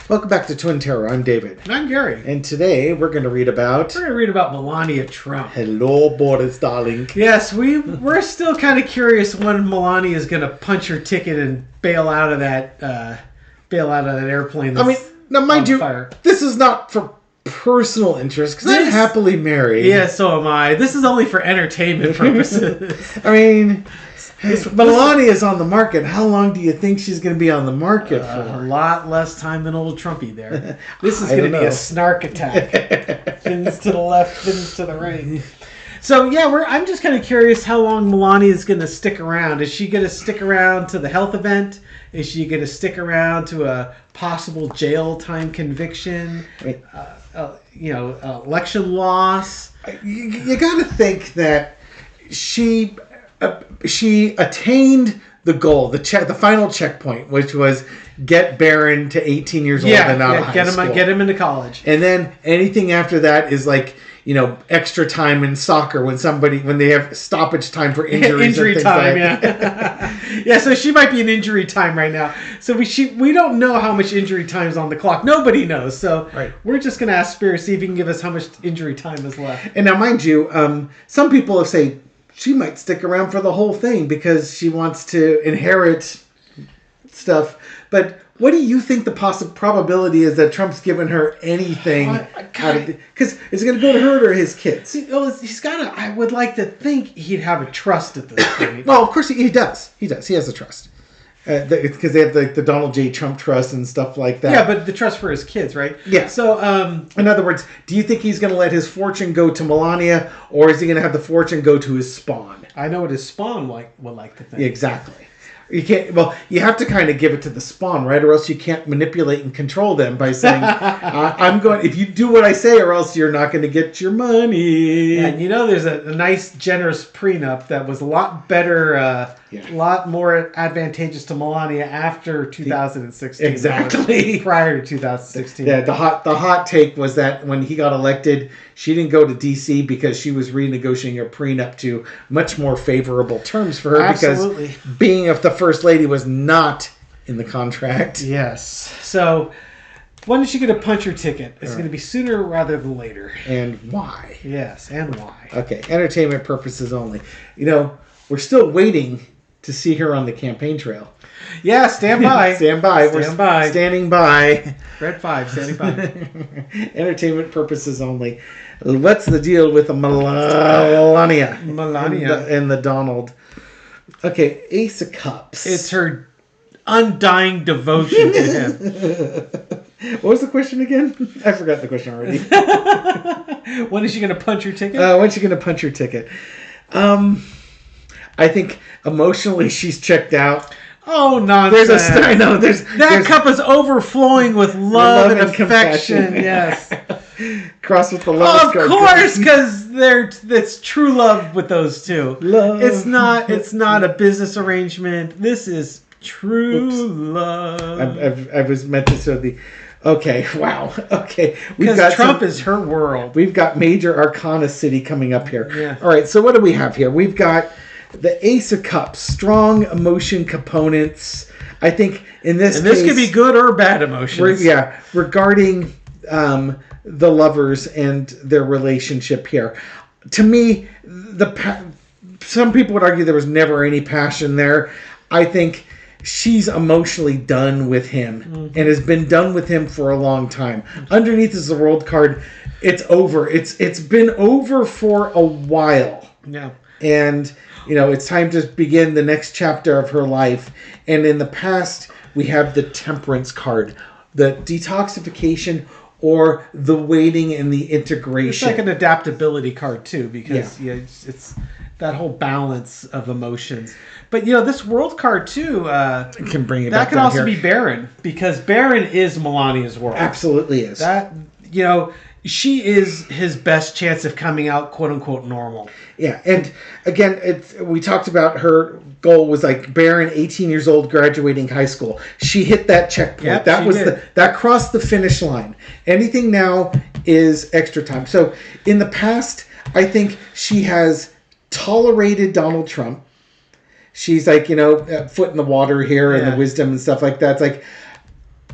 Welcome back to Twin Terror. I'm David. And I'm Gary. And today we're going to read about... Melania Trump. Hello, Boris, darling. Yes, we're still kind of curious when Melania is going to punch her ticket and bail out of that airplane that's mind you, fire. This is not for personal interest, because I'm happily married. Yeah, so am I. This is only for entertainment purposes. Melania is on the market. How long do you think she's going to be on the market for? A lot less time than old Trumpy there. This is going to be a snark attack. Fins to the left, fins to the right. So yeah, I'm just kind of curious how long Melania is going to stick around. Is she going to stick around to the health event? Is she going to stick around to a possible jail time conviction? Election loss? You got to think that she attained the goal, the final checkpoint, which was get Barron to 18 years old and out of high school. Get him into college. And then anything after that is like, extra time in soccer when they have stoppage time for injuries. Injury time, yeah. So she might be in injury time right now. So we don't know how much injury time is on the clock. Nobody knows. So We're just going to ask Spirit, see if he can give us how much injury time is left. And now, mind you, some people have said she might stick around for the whole thing because she wants to inherit stuff. But what do you think the probability is that Trump's given her anything? Because is it going to go to her or his kids? He's got to. I would like to think he'd have a trust at this point. Well, of course he does. He does. He has a trust. Because they have the Donald J. Trump trust and stuff like that. Yeah, but the trust for his kids, right? Yeah. So, in other words, do you think he's going to let his fortune go to Melania, or is he going to have the fortune go to his spawn? I know what his spawn would like to think. Exactly. You can't. Well, you have to kind of give it to the spawn, right? Or else you can't manipulate and control them by saying, "I'm going." If you do what I say, or else you're not going to get your money. And there's a nice, generous prenup that was a lot better, a lot more advantageous to Melania after 2016. Exactly. Prior to 2016. Yeah. The hot take was that when he got elected, she didn't go to D.C. because she was renegotiating her prenup to much more favorable terms for her. Absolutely. Because being the first lady was not in the contract. Yes. So when is she going to punch her ticket? It's going to be sooner rather than later. And why? Yes, and why? Okay, entertainment purposes only. We're still waiting to see her on the campaign trail. Yeah, stand by. Stand by. We're standing by. Red 5, standing by. Entertainment purposes only. What's the deal with Melania? And the Donald. Okay, Ace of Cups. It's her undying devotion to him. What was the question again? I forgot the question already. When is she going to punch her ticket? When's she going to punch her ticket? I think emotionally she's checked out. Oh, nonsense. That cup is overflowing with love and affection. Yes. Cross with the love. Of course, because that's true love with those two. Love. It's not a business arrangement. This is true love. I was meant to show the... Okay, wow. Okay. Because Trump is her world. We've got Major Arcana City coming up here. Yeah. All right, so what do we have here? We've got the Ace of Cups, strong emotion components. I think in this case... And this could be good or bad emotions. Regarding the lovers and their relationship here. To me, some people would argue there was never any passion there. I think she's emotionally done with him and has been done with him for a long time. Underneath is the World card. It's over. It's been over for a while. Yeah. And... it's time to begin the next chapter of her life. And in the past, we have the Temperance card, the detoxification or the waiting and the integration. It's like an adaptability card, too, because it's that whole balance of emotions. But, this World card, too, can bring it that back can down also here. be Barron, because Barron is Melania's world. Absolutely is. That, she is his best chance of coming out, quote unquote, normal. Yeah, and again, we talked about her goal was like Barron, 18 years old, graduating high school. She hit that checkpoint. Yep, that crossed the finish line. Anything now is extra time. So in the past, I think she has tolerated Donald Trump. She's like, foot in the water here and the wisdom and stuff like that. It's like,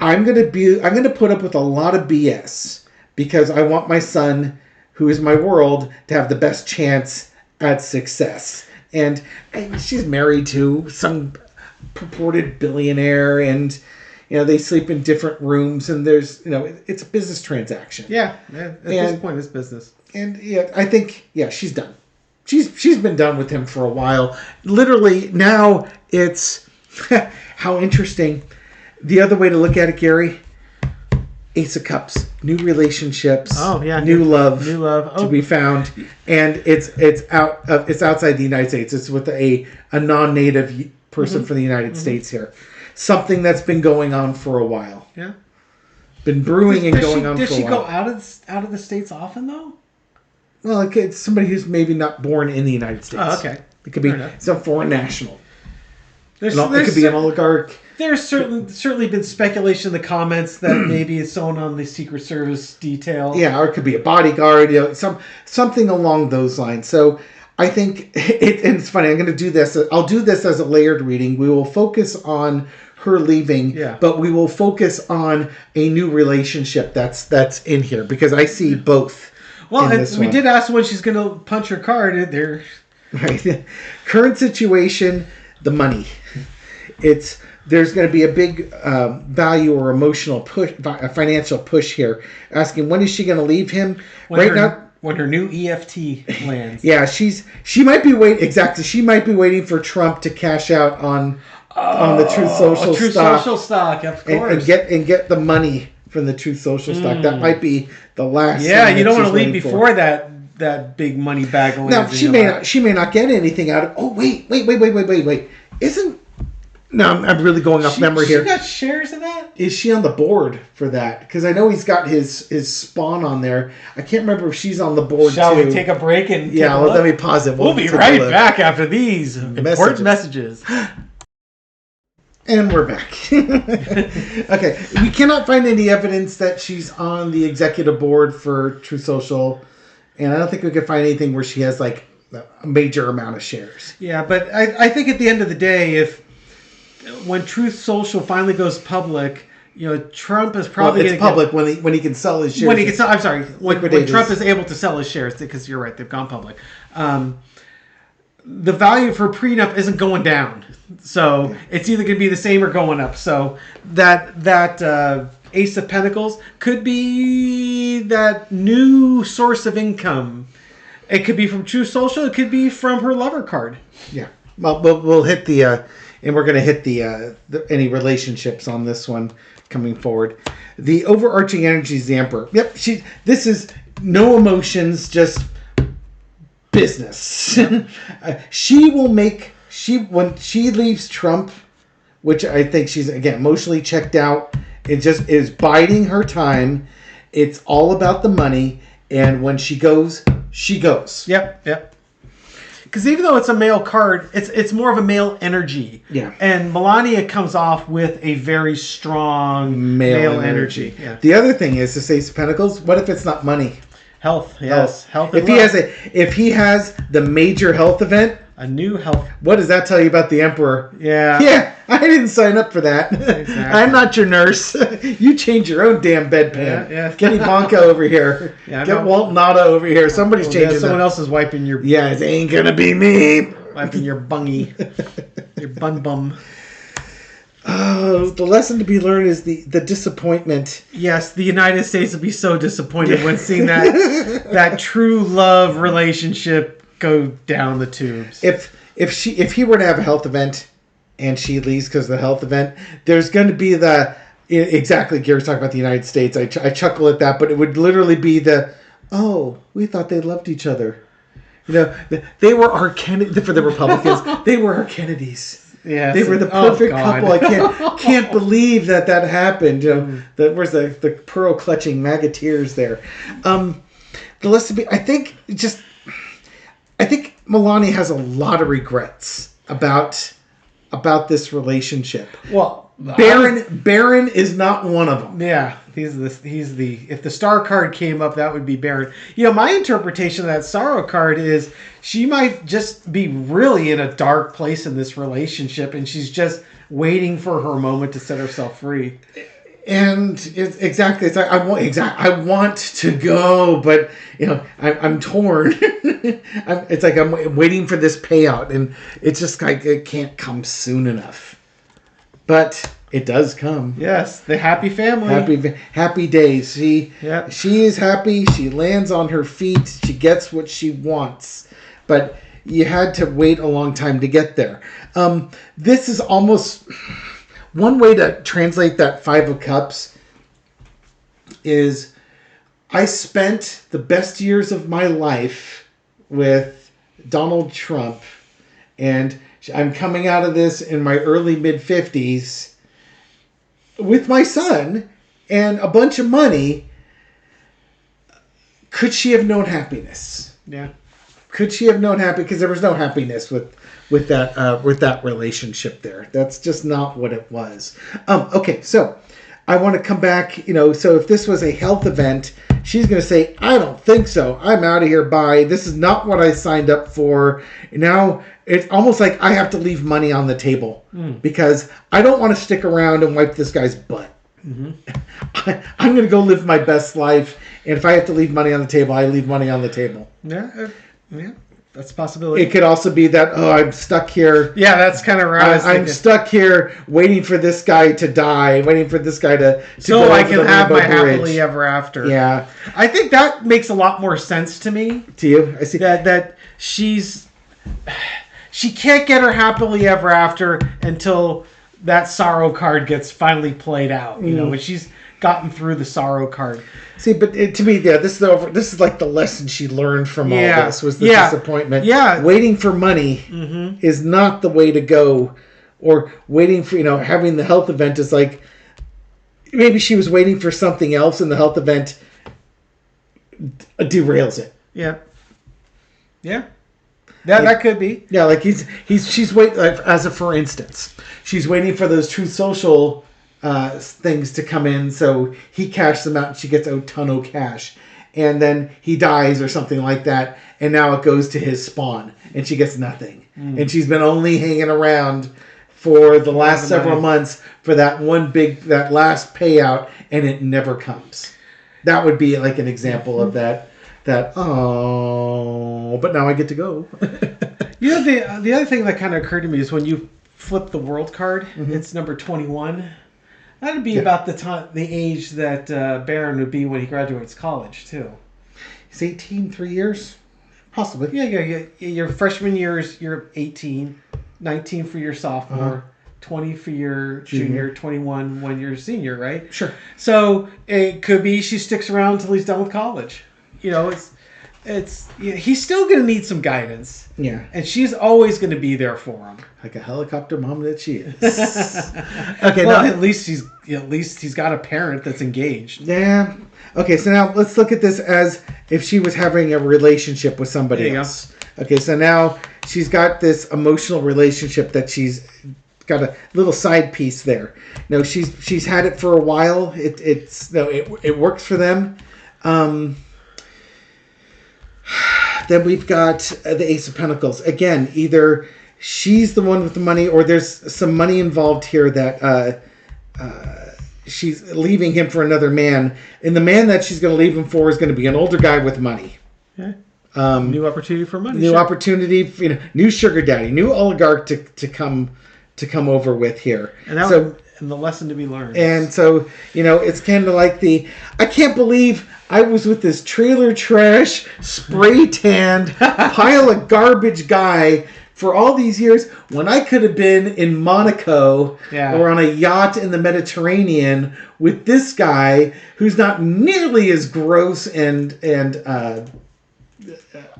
I'm gonna put up with a lot of BS because I want my son, who is my world, to have the best chance at success. And she's married to some purported billionaire, and they sleep in different rooms, and there's it's a business transaction. Yeah, at this point, it's business. And I think she's done. She's been done with him for a while. Literally now it's how interesting. The other way to look at it, Gary, Ace of Cups, new relationships. Oh yeah, new love to be found, and it's outside the United States. It's with a non-native person from the United States here. Something that's been going on for a while. Yeah, been brewing and going on for a while. Does she go out of the States often though? Well, it's somebody who's maybe not born in the United States. Oh, okay. It could be some foreign national. It could be an oligarch. There's certainly been speculation in the comments that maybe it's someone on the Secret Service detail. Yeah, or it could be a bodyguard. Something along those lines. So I think and it's funny. I'm going to do this. I'll do this as a layered reading. We will focus on her leaving, but we will focus on a new relationship that's in here because I see both. Well, we did ask when she's going to punch her card. There, right. Current situation, the money. There's going to be a big value or emotional push, a financial push here. Asking when is she going to leave him? When her new EFT lands. Yeah, she might be waiting. Exactly, she might be waiting for Trump to cash out on the Truth Social stock. Social stock, of course, and get the money from the Truth Social stock. That might be the last. Yeah, you don't want to leave before that big money bag lands. Now she may not get anything out of. Oh wait! Isn't no? I'm really going off memory here. She got shares in that. Is she on the board for that? Because I know he's got his spawn on there. I can't remember if she's on the board. Shall we take a break and let me pause it. We'll be right back after these important messages. And we're back. Okay. We cannot find any evidence that she's on the executive board for Truth Social. And I don't think we could find anything where she has like a major amount of shares. Yeah, but I think at the end of the day, when Truth Social finally goes public, Trump is probably it's public when he can sell his shares. When he can sell, I'm sorry, when Trump is able to sell his shares, because you're right, they've gone public. The value for prenup isn't going down, so it's either going to be the same or going up. So that Ace of Pentacles could be that new source of income. It could be from Truth Social. It could be from her lover card. Yeah. Well, we'll hit and we're going to hit the any relationships on this one coming forward. The overarching energy is the Emperor. Yep. This is no emotions, just business. When she leaves Trump, which I think she's again emotionally checked out, it just is biding her time. It's all about the money, and when she goes, she goes. Yep. Because even though it's a male card, it's more of a male energy. Yeah. And Melania comes off with a very strong male energy. Yeah. The other thing is this Ace of Pentacles. What if it's not money? Health. Yes. Health. If he has the major health event, a new health. What does that tell you about the Emperor? Yeah. I didn't sign up for that. Exactly. I'm not your nurse. You change your own damn bedpan. Yeah. Get Ivanka over here. Yeah, get Walt Nada over here. Somebody's changing. Someone else is wiping your. Yeah, it ain't gonna be me. Wiping your bungy, your bum. Oh, the lesson to be learned is the disappointment. Yes, the United States will be so disappointed when seeing that true love relationship go down the tubes. If he were to have a health event and she leaves because of the health event, there's going to be exactly Gary's talking about the United States. I chuckle at that, but it would literally be we thought they loved each other. They were our Kennedy for the Republicans. They were our Kennedys. Yeah, they were the perfect couple. I can't believe that happened. Where's the pearl clutching maggoteers there? The lesson be. I think Melania has a lot of regrets about this relationship. Well, Baron is not one of them. Yeah, he's the if the star card came up, that would be Baron. My interpretation of that sorrow card is she might just be really in a dark place in this relationship, and she's just waiting for her moment to set herself free. And exactly, it's like I want to go, but I'm torn. It's like I'm waiting for this payout, and it's just like it can't come soon enough. But it does come. Yes, the happy family, happy days. She is happy. She lands on her feet. She gets what she wants, but you had to wait a long time to get there. This is almost. One way to translate that Five of Cups is I spent the best years of my life with Donald Trump, and I'm coming out of this in my early mid-50s with my son and a bunch of money. Could she have known happiness? Yeah. Could she have known happiness? Because there was no happiness with that relationship there. That's just not what it was. Okay, so I want to come back. So if this was a health event, she's going to say, "I don't think so. I'm out of here. Bye. This is not what I signed up for." Now it's almost like I have to leave money on the table because I don't want to stick around and wipe this guy's butt. Mm-hmm. I'm going to go live my best life, and if I have to leave money on the table, I leave money on the table. Yeah. That's a possibility. It could also be that, I'm stuck here. Yeah, that's kind of right. I'm stuck here waiting for this guy to die, waiting for this guy to so go I over can the have Rainbow my Bridge. happily ever after. Yeah. I think that makes a lot more sense to me. To you? I see. That she can't get her happily ever after until that sorrow card gets finally played out. When she's gotten through the sorrow card. See, but to me, this is like the lesson she learned from all this was the disappointment. Yeah. Waiting for money is not the way to go, or waiting for having the health event is like maybe she was waiting for something else, and the health event derails it. Yeah. Yeah. That could be. Yeah, like she's waiting, like, as a for instance, she's waiting for those Truth Social things to come in, so he cashed them out and she gets a ton of cash, and then he dies or something like that, and now it goes to his spawn and she gets nothing, and she's been only hanging around for the last several months for that last payout, and it never comes. That would be like an example of that but now I get to go. The other thing that kind of occurred to me is when you flip the world card, it's number 21. That'd be about the age that Barron would be when he graduates college, too. He's 18, 3 years? Possibly. Yeah. Your freshman years, you're 18, 19 for your sophomore, 20 for your junior, 21 when you're senior, right? Sure. So it could be she sticks around until he's done with college. He's still going to need some guidance. Yeah. And she's always going to be there for him. Like a helicopter mom that she is. Okay, well, at least he's got a parent that's engaged. Yeah. Okay, so now let's look at this as if she was having a relationship with somebody else. Okay, so now she's got this emotional relationship that she's got a little side piece there. No, she's had it for a while. It works for them. Then we've got the Ace of Pentacles. Again, either she's the one with the money, or there's some money involved here that she's leaving him for another man. And the man that she's going to leave him for is going to be an older guy with money. Okay. New opportunity for money. New opportunity, new sugar daddy, new oligarch to come over with here. And the lesson to be learned. And so, it's kind of like I can't believe I was with this trailer trash, spray tanned, pile of garbage guy for all these years when I could have been in Monaco or on a yacht in the Mediterranean with this guy who's not nearly as gross and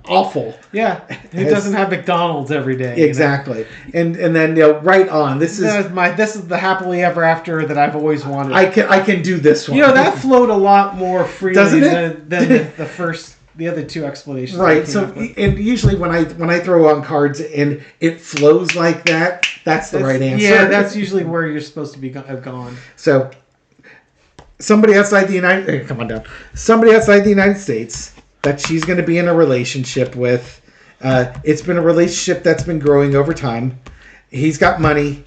awful. Yeah, who doesn't have McDonald's every day. Exactly. And then right on. This is the happily ever after that I've always wanted. I can do this one. That flowed a lot more freely Doesn't it? than the other two explanations. Right. So and usually when I throw on cards and it flows like that, that's the right answer. Yeah, that's usually where you're supposed to have gone. So somebody outside the United States that she's going to be in a relationship with. It's been a relationship that's been growing over time. He's got money,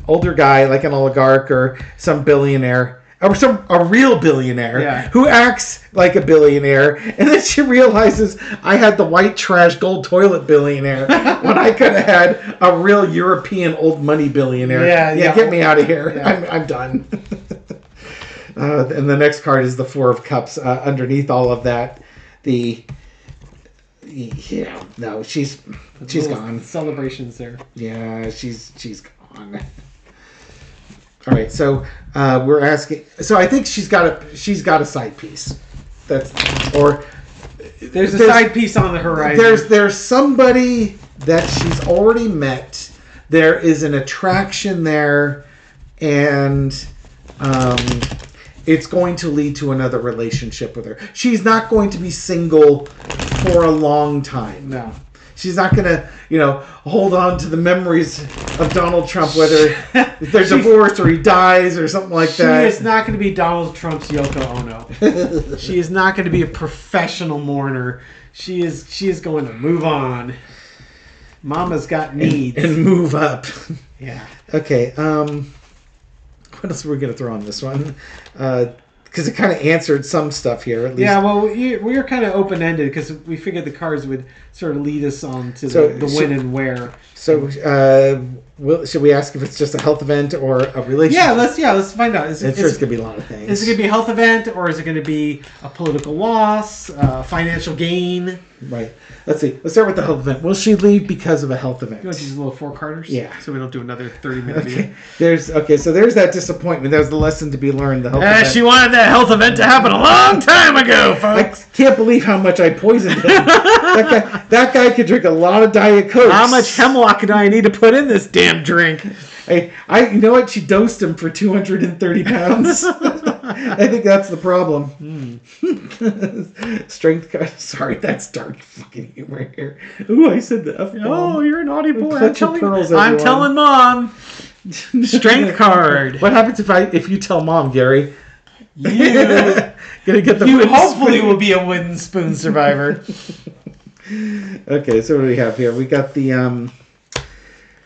older guy like an oligarch or some billionaire, a real billionaire who acts like a billionaire, and then she realizes I had the white trash gold toilet billionaire when I could have had a real European old money billionaire. Yeah, get me out of here. Yeah. I'm done. And the next card is the Four of Cups. Underneath all of that, she's gone. Celebrations there. Yeah, she's gone. All right, so we're asking. So I think she's got a side piece. There's a side piece on the horizon. There's somebody that she's already met. There is an attraction there, and it's going to lead to another relationship with her. She's not going to be single for a long time. No. She's not going to, hold on to the memories of Donald Trump, whether they're divorced or he dies or something like that. She is not going to be Donald Trump's Yoko Ono. She is not going to be a professional mourner. She is going to move on. Mama's got needs. And move up. Yeah. Okay. What else are we going to throw on this one? Because it kind of answered some stuff here, at least. Yeah, well, we were kind of open-ended because we figured the cards would sort of lead us on to the when and where. So, should we ask if it's just a health event or a relationship? Let's find out. It's going to be a lot of things. Is it going to be a health event, or is it going to be a political loss, financial gain? Right. Let's see. Let's start with the health event. Will she leave because of a health event? You want to use little 4-carders? Yeah. So we don't do another 30-minute video. So there's that disappointment. That was the lesson to be learned. The health event. She wanted that health event to happen a long time ago, folks. I can't believe how much I poisoned him. that guy could drink a lot of Diet Coke. How much hemlock do I need to put in this damn drink? You know what? She dosed him for 230 pounds. I think that's the problem. Strength card. Sorry, that's dark fucking humor here. Ooh, I said the F-bomb. Oh, you're a naughty boy. I'm telling Mom. Strength card. What happens if you tell Mom, Gary? You hopefully will be a wooden spoon survivor. Okay, so what do we have here? We got the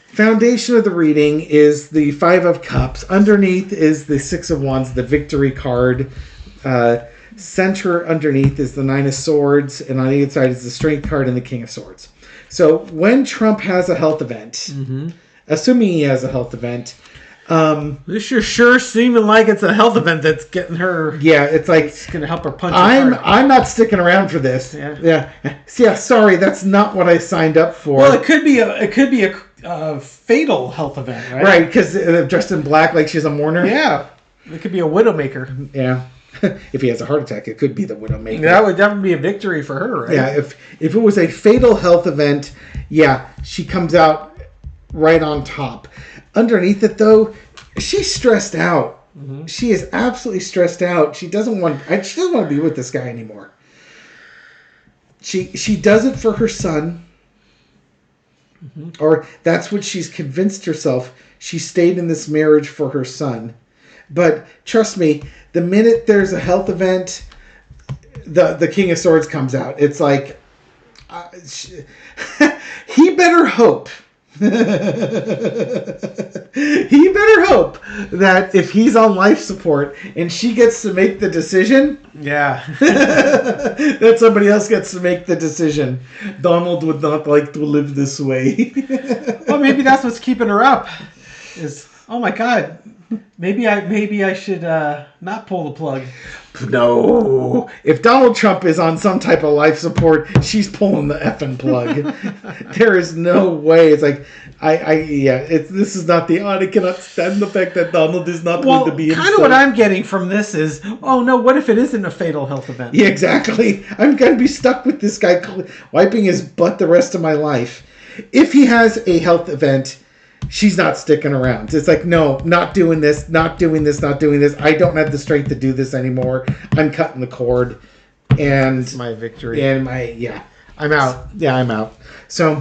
foundation of the reading is the Five of Cups. Underneath is the Six of Wands, the victory card. Center underneath is the Nine of Swords, and on either side is the Strength card and the King of Swords. So when Trump has a health event, assuming he has a health event, this sure seeming like it's a health event that's getting her. Yeah, it's like it's gonna help her punch. I'm not sticking around for this. Yeah. Sorry, that's not what I signed up for. Well, it could be a fatal health event, right? Right, because dressed in black like she's a mourner. Yeah, it could be a widowmaker. Yeah. If he has a heart attack, it could be the widowmaker. That would definitely be a victory for her, right? Yeah, if it was a fatal health event, she comes out right on top. Underneath it, though, she's stressed out. Mm-hmm. She is absolutely stressed out. She doesn't want to be with this guy anymore. She does it for her son, or that's what she's convinced herself. She stayed in this marriage for her son. But trust me, the minute there's a health event, the King of Swords comes out. It's like, he better hope. He better hope that if he's on life support and she gets to make the decision, that somebody else gets to make the decision. Donald would not like to live this way. Well, maybe that's what's keeping her up. Is, oh my God. Maybe I should not pull the plug. No. If Donald Trump is on some type of life support, she's pulling the effing plug. There is no way. It's like, this is not I cannot stand the fact that Donald is not going to be himself. Kind of what I'm getting from this is, oh no, what if it isn't a fatal health event? Yeah, exactly. I'm going to be stuck with this guy wiping his butt the rest of my life. If he has a health event, she's not sticking around. It's like, no, not doing this. I don't have the strength to do this anymore. I'm cutting the cord. And it's my victory. And I'm out. Yeah, I'm out. So,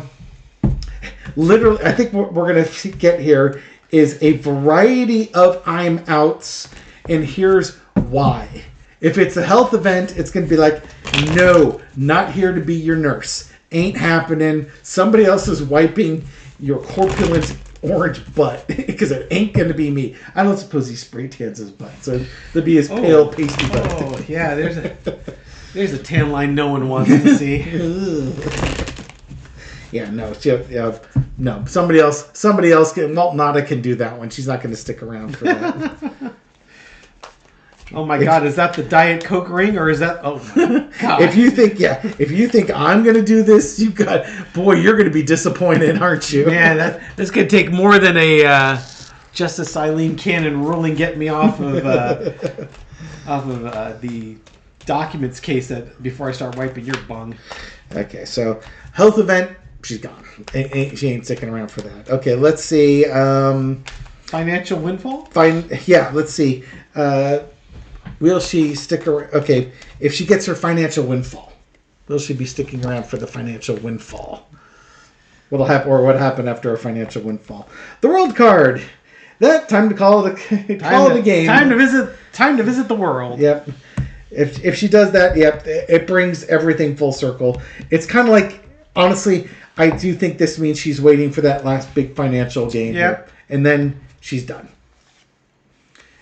literally, I think what we're going to get here is a variety of I'm outs. And here's why. If it's a health event, it's going to be like, no, not here to be your nurse. Ain't happening. Somebody else is wiping your corpulent orange butt because it ain't gonna be me. I don't suppose he spray tans his butt, so there'll be his pale pasty butt. Oh yeah, there's a tan line no one wants to see. Yeah, no, no. Somebody else can. Nada can do that one. She's not going to stick around for that. Oh my God, is that the Diet Coke ring, or is that? Oh my God! If you think I'm going to do this, you're going to be disappointed, aren't you? Man, this could take more than a Justice Eileen Cannon ruling get me off of the documents case before I start wiping your bung. Okay, so health event. She's gone. She ain't sticking around for that. Okay, let's see. Financial windfall? Yeah, let's see. Will she stick around? Okay, if she gets her financial windfall, will she be sticking around for the financial windfall? What'll happen, or what happened after a financial windfall? The world card. That time to call the game. Time to visit the world. Yep. If she does that, yep, it brings everything full circle. It's kind of like, honestly, I do think this means she's waiting for that last big financial game. Yep. Here, and then she's done.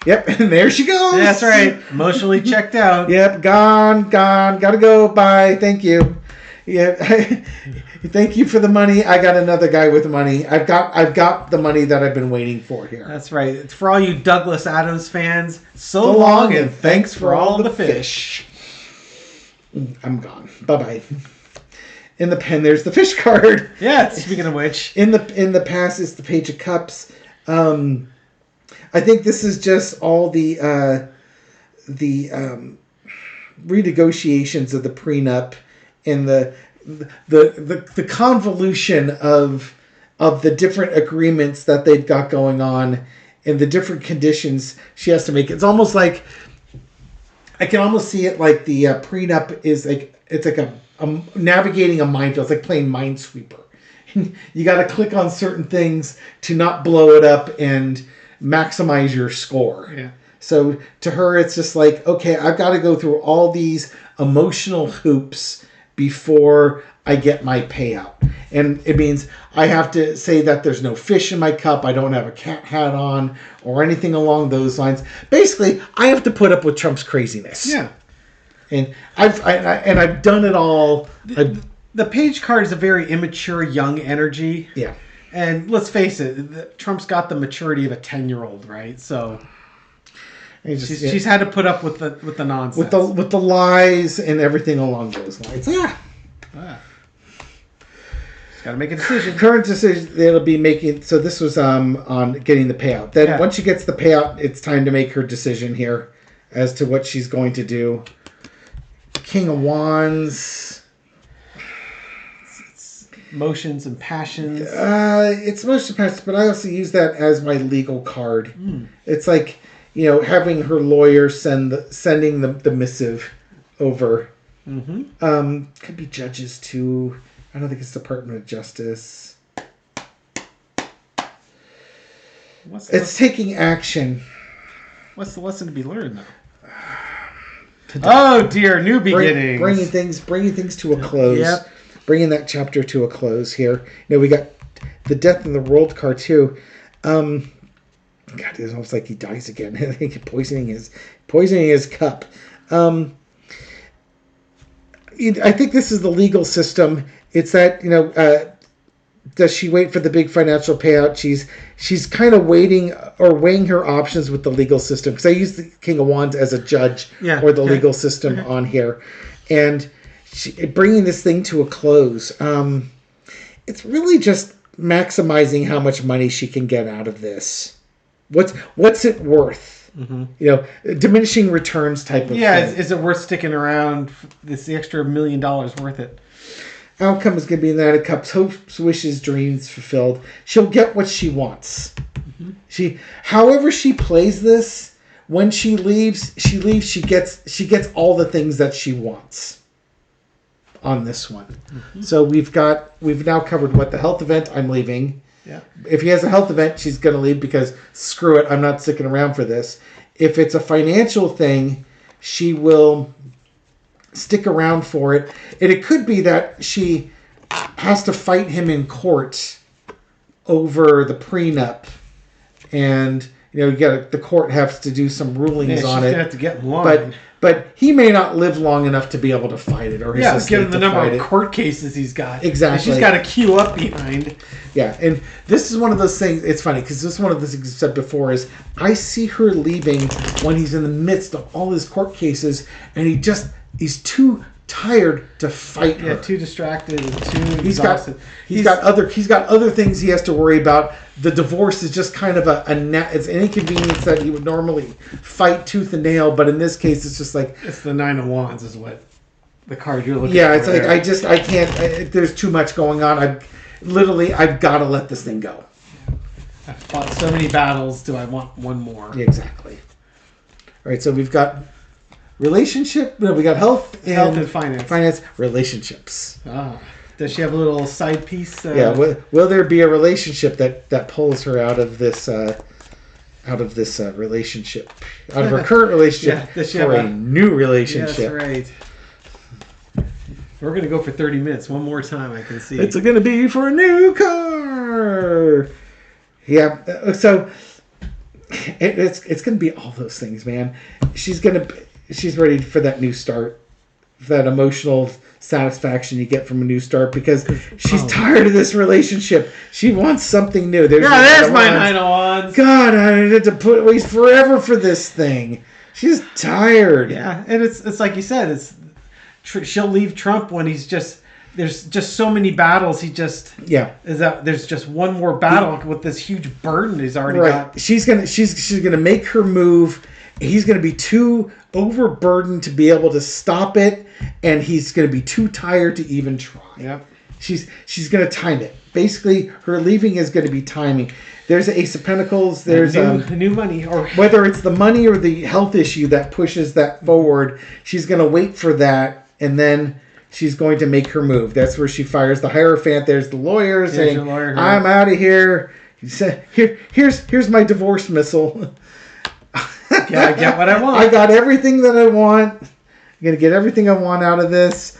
Yep, and there she goes. That's right. Emotionally checked out. Yep, gone. Gotta go. Bye. Thank you. Yeah, thank you for the money. I got another guy with money. I've got the money that I've been waiting for here. That's right. It's for all you Douglas Adams fans. So long and thanks for all the fish. I'm gone. Bye-bye. In the pen, there's the fish card. Yeah, speaking of which. In the past is the Page of Cups. I think this is just all the renegotiations of the prenup and the convolution of the different agreements that they've got going on and the different conditions she has to make. It's almost like I can almost see it like the prenup is like it's like a navigating a minefield. It's like playing Minesweeper. You got to click on certain things to not blow it up and maximize your score. Yeah. So to her, it's just like, okay, I've got to go through all these emotional hoops before I get my payout. And it means I have to say that there's no fish in my cup, I don't have a cat hat on, or anything along those lines. Basically, I have to put up with Trump's craziness. Yeah. And I've done it all. The Page card is a very immature, young energy. Yeah. And let's face it, Trump's got the maturity of a 10-year-old, right? So she's had to put up with the nonsense, with the lies and everything along those lines. Yeah. She's got to make a decision. Current decision it'll be making. So this was on getting the payout. Then once she gets the payout, it's time to make her decision here as to what she's going to do. King of Wands. It's emotions and passions. It's emotions and passions, but I also use that as my legal card. It's like, having her lawyer sending the missive over. Mm-hmm. Could be judges too. I don't think it's Department of Justice. It's taking action. What's the lesson to be learned though? Oh dear, new beginnings. Bringing things to a close. Yep. Bringing that chapter to a close here. We got the death in the world card too. God, it's almost like he dies again. I think poisoning his cup. I think this is the legal system. It's that does she wait for the big financial payout? She's kind of waiting or weighing her options with the legal system, because I use the King of Wands as a judge or the legal system on here, and bringing this thing to a close. It's really just maximizing how much money she can get out of this. What's it worth? Mm-hmm. Diminishing returns type of thing. Is it worth sticking around? Is the extra $1 million worth it? Outcome is going to be Knight of Cups, hopes, wishes, dreams fulfilled. She'll get what she wants. Mm-hmm. However she plays this, when she leaves. She gets all the things that she wants on this one. Mm-hmm. So we've now covered what the health event. I'm leaving. Yeah. If he has a health event, she's going to leave because screw it, I'm not sticking around for this. If it's a financial thing, she will stick around for it. And it could be that she has to fight him in court over the prenup, and the court has to do some rulings on it. She's gonna have to get in line. But he may not live long enough to be able to fight it, or his estate given the to number fight of it. court cases he's got. Exactly. And she's got to queue up behind. Yeah, and this is one of those things. It's funny because this is one of the things you said before. Is I see her leaving when he's in the midst of all his court cases, and he's too tired to fight her. Yeah, too distracted and too exhausted. He's got other things he has to worry about. The divorce is just kind of it's an inconvenience that he would normally fight tooth and nail, but in this case, it's just like it's the 9 of Wands is what the card you're looking for. Yeah, it's like I can't. There's too much going on. I've got to let this thing go. I've fought so many battles. Do I want one more? Exactly. All right, so we've got relationship. No, we got health and finance. Relationships. Does she have a little side piece? Yeah. Will there be a relationship that pulls her out of this relationship, out of her current relationship for a new relationship? That's right. We're going to go for 30 minutes. One more time, I can see. It's going to be for a new car. Yeah. So it's going to be all those things, man. She's ready for that new start, that emotional satisfaction you get from a new start, because she's tired of this relationship. She wants something new. There's my 9 of Wands. God, I had to wait forever for this thing. She's tired. Yeah, and it's like you said. She'll leave Trump when there's just so many battles. There's just one more battle with this huge burden he's already got. She's gonna make her move. He's gonna be too overburdened to be able to stop it, and he's gonna be too tired to even try. Yeah, she's gonna time it. Basically, her leaving is gonna be timing. There's the Ace of Pentacles. There's new money, or whether it's the money or the health issue that pushes that forward. She's gonna wait for that, and then she's going to make her move. That's where she fires the Hierophant. There's the lawyer saying, "I'm out of here." He said, "Here's my divorce missile." Yeah, I get what I want. I got everything that I want. I'm going to get everything I want out of this.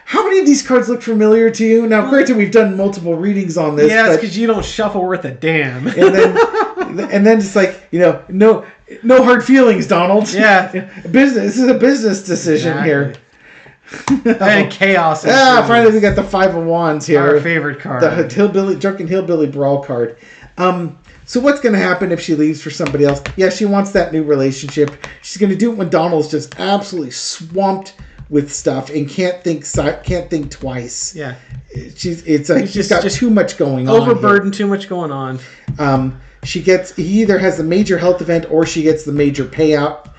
How many of these cards look familiar to you? Now, granted, we've done multiple readings on this. Yeah, it's because you don't shuffle worth a damn. And then it's like, no hard feelings, Donald. Yeah. This is a business decision here. And chaos. Finally we got the 5 of Wands here. Our favorite card. The drunken hillbilly brawl card. So what's going to happen if she leaves for somebody else? Yeah, she wants that new relationship. She's going to do it when Donald's just absolutely swamped with stuff and can't think twice. Yeah, it's like she's got too much going on. Overburdened, too much going on. He either has the major health event or she gets the major payout.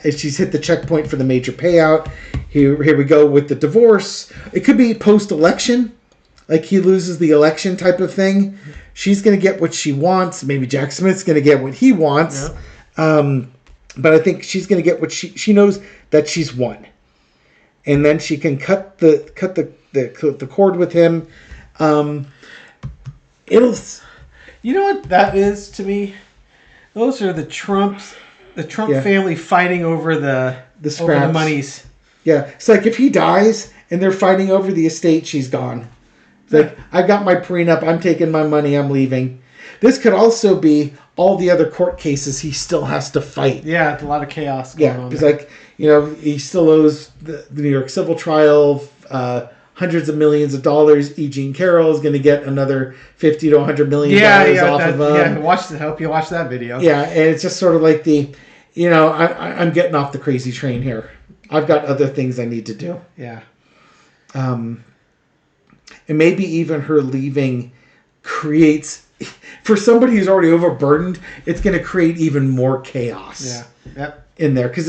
She's hit the checkpoint for the major payout. Here we go with the divorce. It could be post-election, like he loses the election type of thing. She's going to get what she wants. Maybe Jack Smith's going to get what he wants. Yeah. But I think she's going to get what she knows that she's won. And then she can cut the cord with him. You know what that is to me? Those are the Trump family fighting over the monies. Yeah, it's like if he dies and they're fighting over the estate, she's gone. It's like, I got my prenup, I'm taking my money, I'm leaving. This could also be all the other court cases he still has to fight. Yeah, a lot of chaos going on. It's like, he still owes the New York civil trial hundreds of millions of dollars. E. Jean Carroll is going to get another $50 to $100 million off of him. Yeah, I hope you watch that video. Yeah, and it's just sort of like I'm getting off the crazy train here. I've got other things I need to do. Yeah. And maybe even her leaving creates, for somebody who's already overburdened, it's going to create even more chaos. Yeah. Yep. In there, because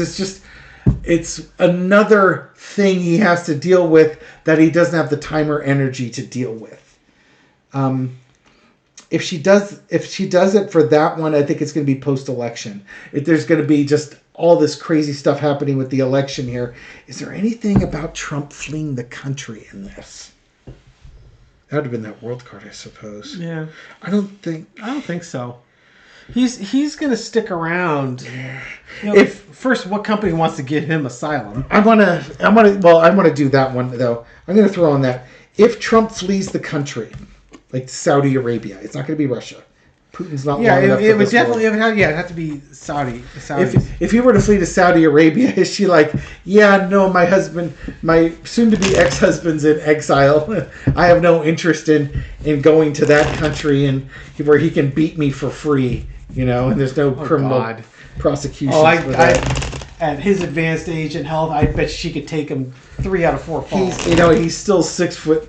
it's another thing he has to deal with that he doesn't have the time or energy to deal with. If she does it for that one, I think it's going to be post-election. If there's going to be just all this crazy stuff happening with the election here, is there anything about Trump fleeing the country in this? That would have been that world card, I suppose. Yeah, I don't think so. He's going to stick around. First, what company wants to give him asylum? I want to do that one though. I'm going to throw on that. If Trump flees the country, like Saudi Arabia. It's not going to be Russia. Putin's not. Yeah, long enough it for would this definitely. world. It'd have to be Saudi. If you were to flee to Saudi Arabia, is she like, yeah, no, my soon-to-be ex-husband's in exile. I have no interest in going to that country and where he can beat me for free, and there's no criminal prosecution for that. At his advanced age and health, I bet she could take him 3 out of 4 falls. He's still 6 foot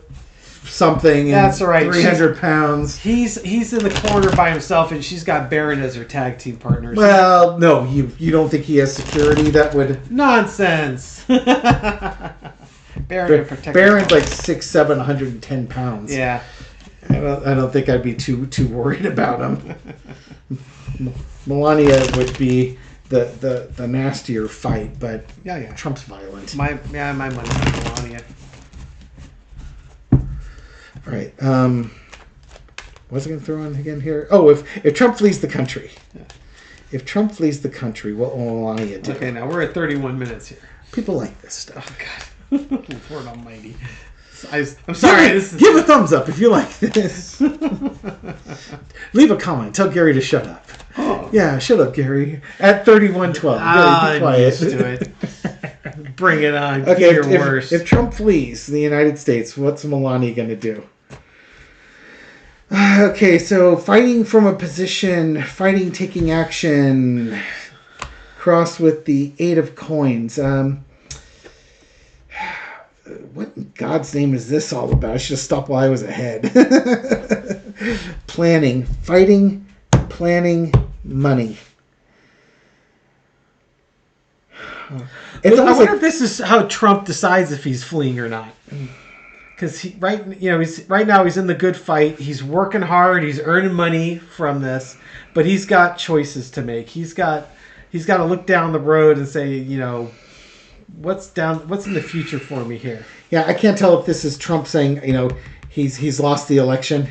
something. And that's right. 300 pounds. He's in the corner by himself, and she's got Baron as her tag team partner. Well, no, you don't think he has security that would... Nonsense. Baron's like 6'7", 110 pounds. Yeah. I don't think I'd be too worried about him. Melania would be the nastier fight, but yeah. Trump's violent. My money's on Melania. All right. What was I going to throw on again here? Oh, if Trump flees the country. Yeah. If Trump flees the country, what will Melania do? Okay, now we're at 31 minutes here. People like this stuff. Oh, God. Lord almighty. I'm sorry. Give a thumbs up if you like this. Leave a comment. Tell Gary to shut up. Oh. Yeah, shut up, Gary. At 31:12. Gary, be quiet. I'm used to it. Bring it on. Okay, Your worst. If Trump flees the United States, what's Melania going to do? Okay, so fighting from a position, taking action, cross with the 8 of coins. What in God's name is this all about? I should have stopped while I was ahead. Planning, fighting, planning, money. I wonder if this is how Trump decides if he's fleeing or not. Because right now he's in the good fight. He's working hard. He's earning money from this, but he's got choices to make. He's got to look down the road and say, what's in the future for me here. Yeah, I can't tell if this is Trump saying, he's lost the election,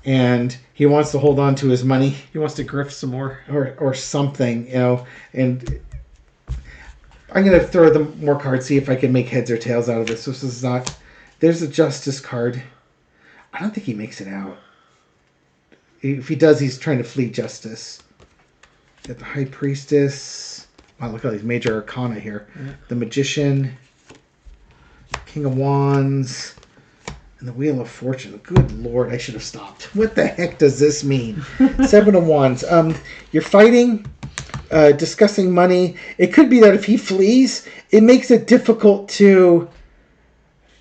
and he wants to hold on to his money. He wants to grift some more, or something, And I'm gonna throw them more cards, see if I can make heads or tails out of this. This is not. There's a justice card. I don't think he makes it out. If he does, he's trying to flee justice. Got the High Priestess. Wow, look at all these major arcana here. Yeah. The Magician. King of Wands. And the Wheel of Fortune. Good Lord, I should have stopped. What the heck does this mean? 7 of Wands. You're fighting, discussing money. It could be that if he flees, it makes it difficult to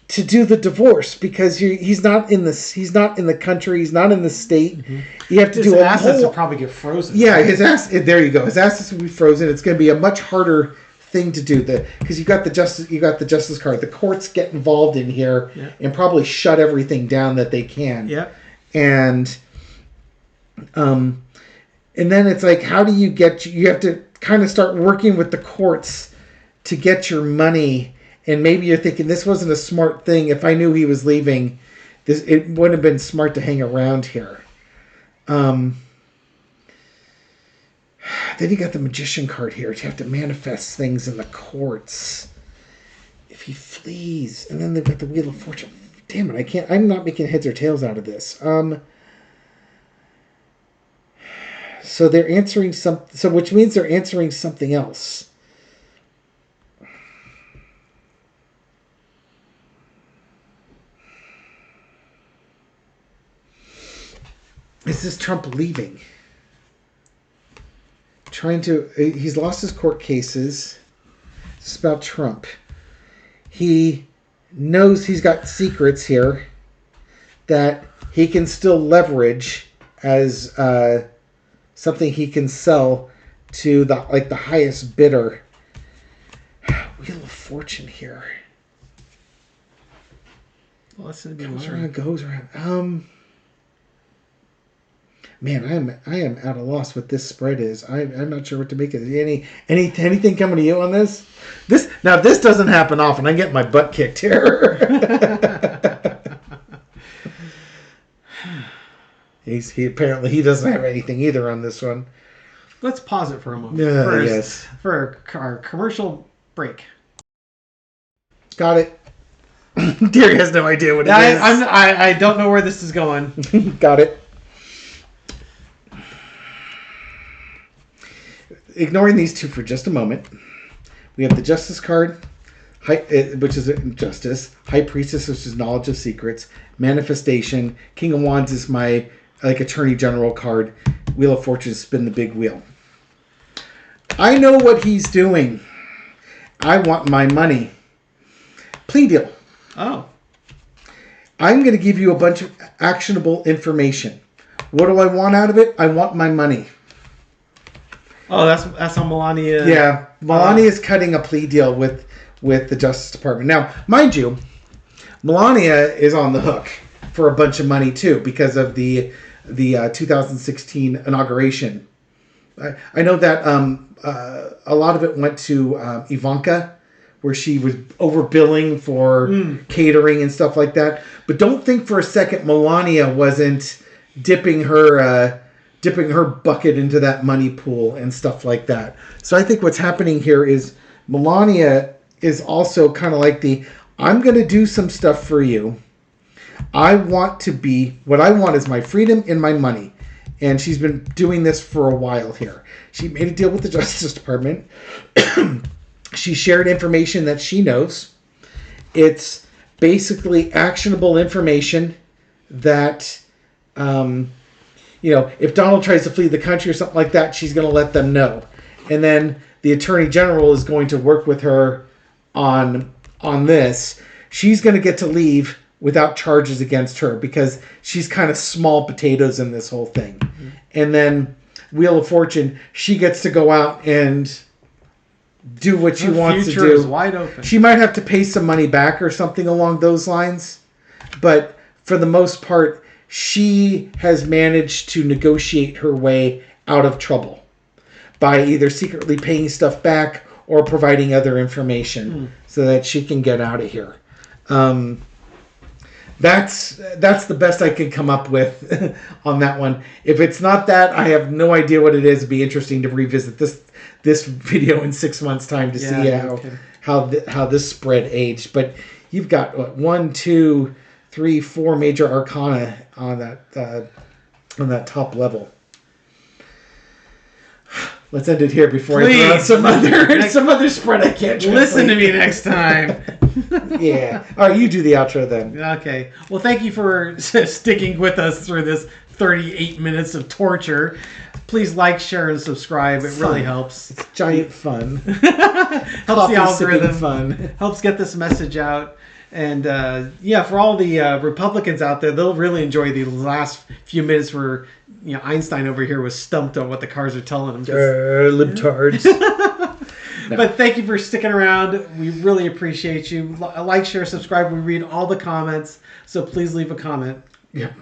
do the divorce because he's not in the country, he's not in the state. Mm-hmm. You have to do his assets will probably get frozen. Yeah, there you go. His assets will be frozen. It's going to be a much harder thing to do because you got the justice card. The courts get involved in here and probably shut everything down that they can. Yeah. And then it's like, how do you have to kind of start working with the courts to get your money. And maybe you're thinking, this wasn't a smart thing. If I knew he was leaving, it wouldn't have been smart to hang around here. Then you got the Magician card here. You have to manifest things in the courts. If he flees. And then they've got the Wheel of Fortune. Damn it, I'm not making heads or tails out of this. So they're answering which means they're answering something else. Is this Trump leaving? He's lost his court cases. It's about Trump. He knows he's got secrets here that he can still leverage as something he can sell to the highest bidder. Wheel of Fortune here. Well, that's gonna be goes around. Man, I am at a loss what this spread is. I'm not sure what to make of it. Anything coming to you on this? This doesn't happen often. I get my butt kicked here. He apparently doesn't have anything either on this one. Let's pause it for a moment. Yes. For our commercial break. Got it. Derek has no idea what it is. I don't know where this is going. Got it. Ignoring these two for just a moment, we have the Justice card, which is Justice, High Priestess, which is Knowledge of Secrets, Manifestation, King of Wands is my Attorney General card, Wheel of Fortune, spin the big wheel. I know what he's doing. I want my money. Plea deal. Oh. I'm going to give you a bunch of actionable information. What do I want out of it? I want my money. Oh, that's how Melania... Yeah. Melania is cutting a plea deal with the Justice Department. Now, mind you, Melania is on the hook for a bunch of money, too, because of the 2016 inauguration. I know that a lot of it went to Ivanka, where she was overbilling for catering and stuff like that. But don't think for a second Melania wasn't dipping her bucket into that money pool and stuff like that. So I think what's happening here is Melania is also kind of like I'm going to do some stuff for you. What I want is my freedom and my money. And she's been doing this for a while here. She made a deal with the Justice Department. She shared information that she knows. It's basically actionable information that, if Donald tries to flee the country or something like that, she's going to let them know. And then the Attorney General is going to work with her on this. She's going to get to leave without charges against her because she's kind of small potatoes in this whole thing. Mm-hmm. And then Wheel of Fortune, she gets to go out and do what she wants to do. Future is wide open. She might have to pay some money back or something along those lines. But for the most part, she has managed to negotiate her way out of trouble by either secretly paying stuff back or providing other information so that she can get out of here. That's the best I can come up with on that one. If it's not that, I have no idea what it is. It'd be interesting to revisit this video in 6 months' time to see how this spread aged. But you've got 1, 2, 3, 4 major arcana on that top level. Let's end it here before I throw out some other spread I can't translate. Listen to me next time. Yeah. All right, you do the outro then. Okay. Well, thank you for sticking with us through this 38 minutes of torture. Please like, share, and subscribe. It really helps. It's giant fun. Helps the algorithm. Fun. Helps get this message out. And for all the Republicans out there, they'll really enjoy the last few minutes where Einstein over here was stumped on what the cars are telling him. Libtards. No. But thank you for sticking around. We really appreciate you. Like, share, subscribe. We read all the comments, so please leave a comment. Yeah.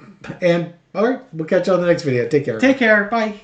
And all right, we'll catch you on the next video. Take care. Take care. Bye.